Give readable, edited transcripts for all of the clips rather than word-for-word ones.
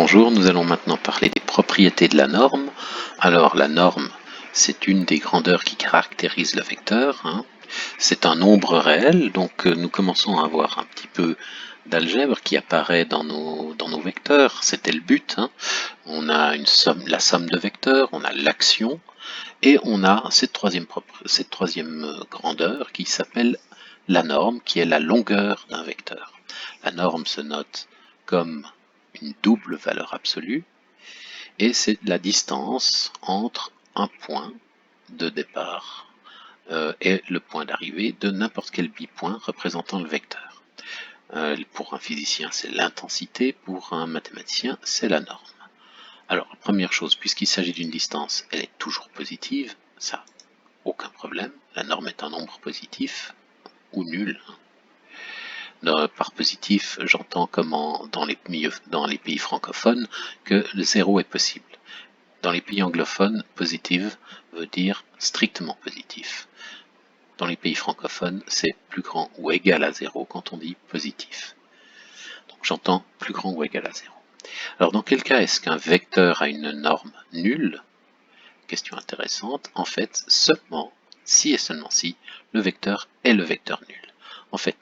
Bonjour, nous allons maintenant parler des propriétés de la norme. Alors la norme, c'est une des grandeurs qui caractérise le vecteur, hein. C'est un nombre réel, donc nous commençons à avoir un petit peu d'algèbre qui apparaît dans nos vecteurs. C'était le but, hein. On a la somme de vecteurs, on a l'action, et on a cette troisième grandeur qui s'appelle la norme, qui est la longueur d'un vecteur. La norme se note comme une double valeur absolue, et c'est la distance entre un point de départ et le point d'arrivée de n'importe quel bipoint représentant le vecteur. Pour un physicien, c'est l'intensité, pour un mathématicien, c'est la norme. Alors, première chose, puisqu'il s'agit d'une distance, elle est toujours positive, ça, aucun problème. La norme est un nombre positif, ou nul. Par positif, j'entends comme dans les pays francophones que le zéro est possible. Dans les pays anglophones, positive veut dire strictement positif. Dans les pays francophones, c'est plus grand ou égal à zéro quand on dit positif. Donc j'entends plus grand ou égal à zéro. Alors dans quel cas est-ce qu'un vecteur a une norme nulle? Question intéressante. En fait, seulement si et seulement si le vecteur est le vecteur nul. En fait,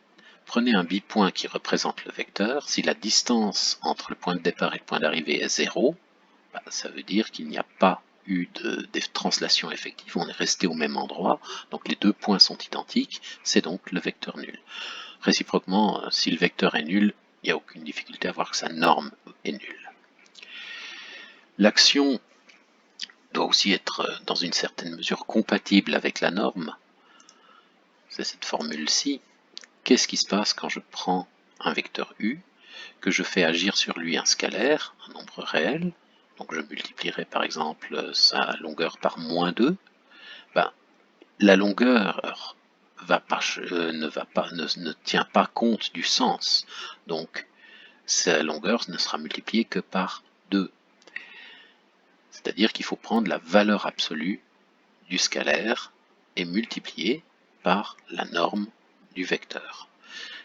prenez un bipoint qui représente le vecteur. Si la distance entre le point de départ et le point d'arrivée est 0, ça veut dire qu'il n'y a pas eu de translation effective, on est resté au même endroit, donc les deux points sont identiques, c'est donc le vecteur nul. Réciproquement, si le vecteur est nul, il n'y a aucune difficulté à voir que sa norme est nulle. L'action doit aussi être dans une certaine mesure compatible avec la norme. C'est cette formule-ci. Qu'est-ce qui se passe quand je prends un vecteur u, que je fais agir sur lui un scalaire, un nombre réel, donc je multiplierai par exemple sa longueur par moins 2, la longueur ne tient pas compte du sens, donc sa longueur ne sera multipliée que par 2. C'est-à-dire qu'il faut prendre la valeur absolue du scalaire et multiplier par la norme du vecteur.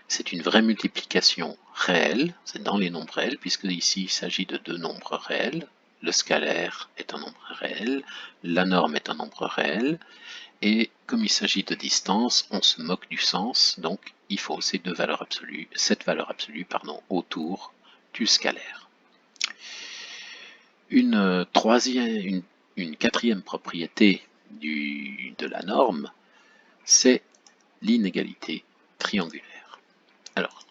C'est une vraie multiplication réelle, c'est dans les nombres réels, puisque ici il s'agit de deux nombres réels. Le scalaire est un nombre réel, la norme est un nombre réel, et comme il s'agit de distance, on se moque du sens, donc il faut cette valeur absolue autour du scalaire. Une quatrième propriété de la norme, c'est l'inégalité triangulaire. Alors,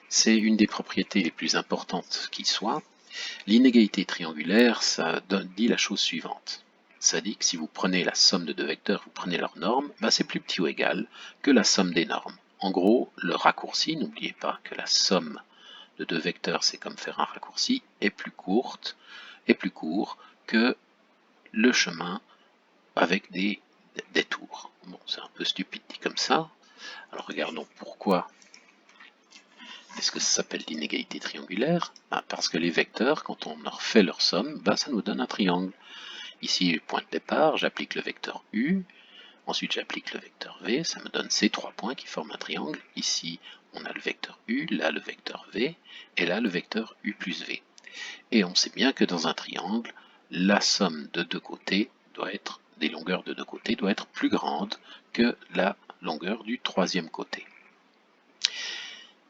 c'est une des propriétés les plus importantes qui soit. L'inégalité triangulaire, ça dit la chose suivante. Ça dit que si vous prenez la somme de deux vecteurs, vous prenez leur norme, c'est plus petit ou égal que la somme des normes. En gros, le raccourci, n'oubliez pas que la somme de deux vecteurs, c'est comme faire un raccourci, est plus court que le chemin avec des détours. Bon, c'est un peu stupide dit comme ça. Alors regardons pourquoi est-ce que ça s'appelle l'inégalité triangulaire? Parce que les vecteurs, quand on leur fait leur somme, ça nous donne un triangle. Ici, le point de départ, j'applique le vecteur U, ensuite j'applique le vecteur V, ça me donne ces trois points qui forment un triangle. Ici, on a le vecteur U, là le vecteur V, et là le vecteur U plus V. Et on sait bien que dans un triangle, la somme de deux côtés des longueurs de deux côtés doit être plus grande que la longueur du troisième côté.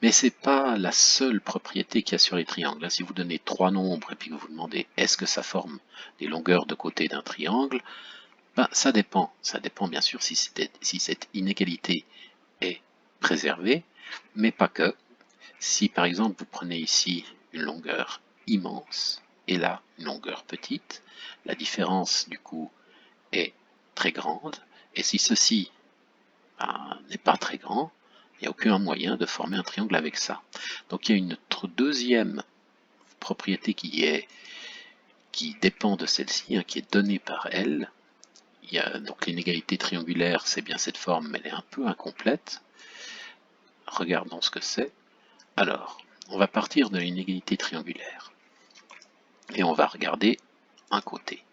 Mais ce n'est pas la seule propriété qu'il y a sur les triangles. Si vous donnez trois nombres et puis que vous vous demandez est-ce que ça forme des longueurs de côté d'un triangle, ça dépend. Ça dépend bien sûr si cette inégalité est préservée, mais pas que. Si par exemple vous prenez ici une longueur immense et là une longueur petite, la différence du coup est très grande. Et si ceci n'est pas très grand, il n'y a aucun moyen de former un triangle avec ça. Donc il y a une deuxième propriété qui dépend de celle-ci, qui est donnée par elle. Il y a donc l'inégalité triangulaire, c'est bien cette forme, mais elle est un peu incomplète. Regardons ce que c'est. Alors, on va partir de l'inégalité triangulaire. Et on va regarder un côté.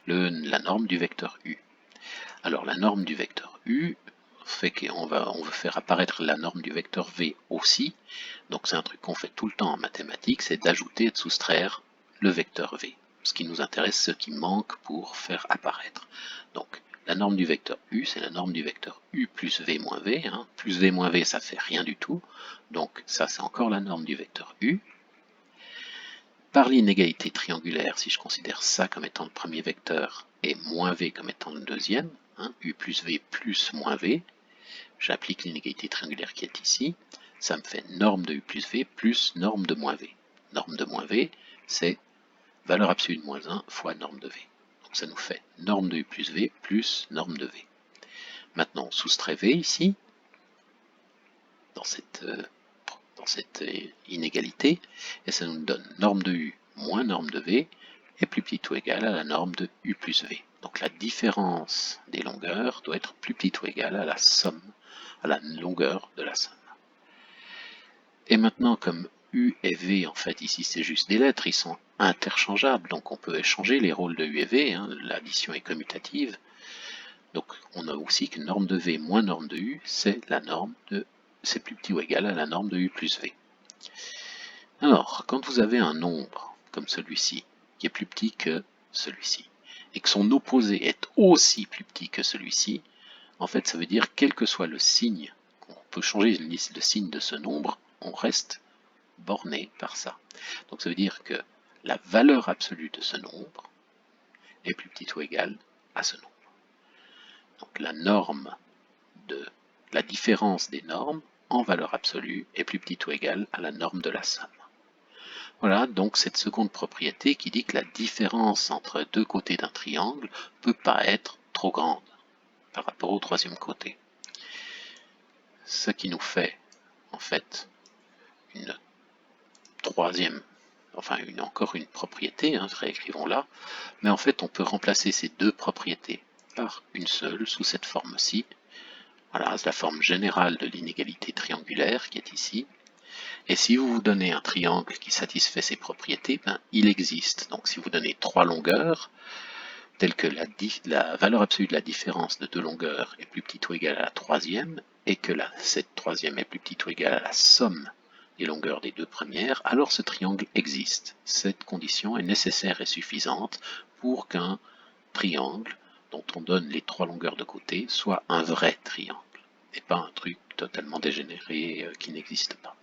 La norme du vecteur U. Alors la norme du vecteur U, fait qu'on veut faire apparaître la norme du vecteur V aussi. Donc c'est un truc qu'on fait tout le temps en mathématiques, c'est d'ajouter et de soustraire le vecteur V. Ce qui nous intéresse, ce qui manque pour faire apparaître. Donc la norme du vecteur U, c'est la norme du vecteur U plus V moins V. Plus V moins V, ça fait rien du tout. Donc ça, c'est encore la norme du vecteur U. Par l'inégalité triangulaire, si je considère ça comme étant le premier vecteur et moins V comme étant le deuxième, U plus V plus moins V, j'applique l'inégalité triangulaire qui est ici, ça me fait norme de U plus V plus norme de moins V. Norme de moins V, c'est valeur absolue de moins 1 fois norme de V. Donc ça nous fait norme de U plus V plus norme de V. Maintenant, on soustrait V ici, dans cette inégalité, et ça nous donne norme de U moins norme de V est plus petit ou égal à la norme de U plus V. Donc la différence des longueurs doit être plus petite ou égale à la somme, à la longueur de la somme. Et maintenant, comme U et V, en fait, ici c'est juste des lettres, ils sont interchangeables, donc on peut échanger les rôles de U et V, l'addition est commutative. Donc on a aussi que norme de V moins norme de U, c'est plus petit ou égal à la norme de U plus V. Alors, quand vous avez un nombre, comme celui-ci, qui est plus petit que celui-ci, et que son opposé est aussi plus petit que celui-ci, en fait, ça veut dire, quel que soit le signe, on peut changer le signe de ce nombre, on reste borné par ça. Donc ça veut dire que la valeur absolue de ce nombre est plus petite ou égale à ce nombre. Donc la différence des normes en valeur absolue est plus petite ou égale à la norme de la somme. Voilà donc cette seconde propriété qui dit que la différence entre deux côtés d'un triangle ne peut pas être trop grande par rapport au troisième côté. Ce qui nous fait en fait une troisième, encore une propriété, réécrivons-la, mais en fait on peut remplacer ces deux propriétés par une seule sous cette forme-ci. Voilà, c'est la forme générale de l'inégalité triangulaire qui est ici. Et si vous vous donnez un triangle qui satisfait ces propriétés, il existe. Donc si vous donnez trois longueurs, telles que la valeur absolue de la différence de deux longueurs est plus petite ou égale à la troisième, et que cette troisième est plus petite ou égale à la somme des longueurs des deux premières, alors ce triangle existe. Cette condition est nécessaire et suffisante pour qu'un triangle dont on donne les trois longueurs de côté soit un vrai triangle, et pas un truc totalement dégénéré qui n'existe pas.